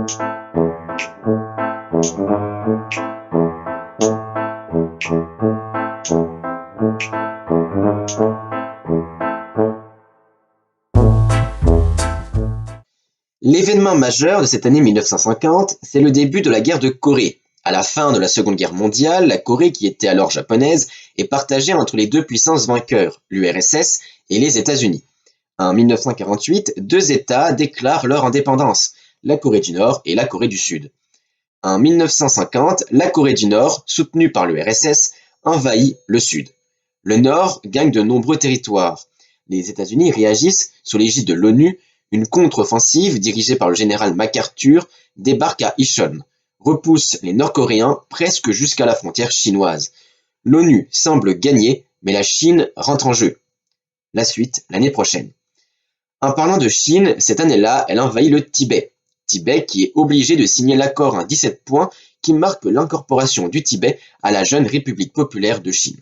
L'événement majeur de cette année 1950, c'est le début de la guerre de Corée. À la fin de la Seconde Guerre mondiale, la Corée, qui était alors japonaise, est partagée entre les deux puissances vainqueurs, l'URSS et les États-Unis. En 1948, deux États déclarent leur indépendance, la Corée du Nord et la Corée du Sud. En 1950, la Corée du Nord, soutenue par l'URSS, envahit le Sud. Le Nord gagne de nombreux territoires. Les États-Unis réagissent sous l'égide de l'ONU. Une contre-offensive dirigée par le général MacArthur débarque à Incheon, repousse les Nord-Coréens presque jusqu'à la frontière chinoise. L'ONU semble gagner, mais la Chine rentre en jeu. La suite l'année prochaine. En parlant de Chine, cette année-là, elle envahit le Tibet. Tibet qui est obligé de signer l'accord en 17 points qui marque l'incorporation du Tibet à la jeune République populaire de Chine.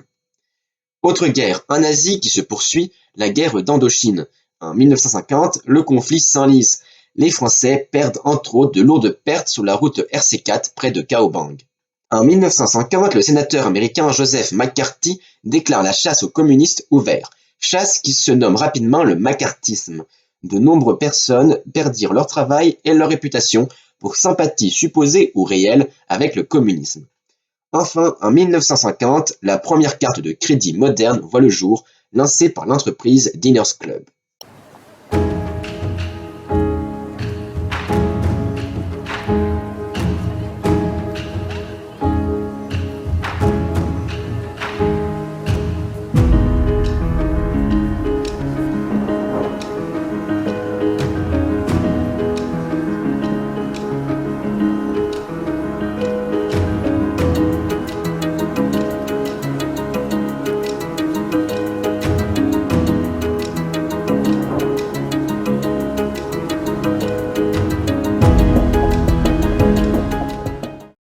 Autre guerre en Asie qui se poursuit, la guerre d'Indochine. En 1950, le conflit s'enlise. Les Français perdent entre autres de lourdes pertes sur la route RC4 près de Kaobang. En 1950, le sénateur américain Joseph McCarthy déclare la chasse aux communistes ouverte, chasse qui se nomme rapidement le macartisme. De nombreuses personnes perdirent leur travail et leur réputation pour sympathie supposée ou réelle avec le communisme. Enfin, en 1950, la première carte de crédit moderne voit le jour, lancée par l'entreprise Diners Club.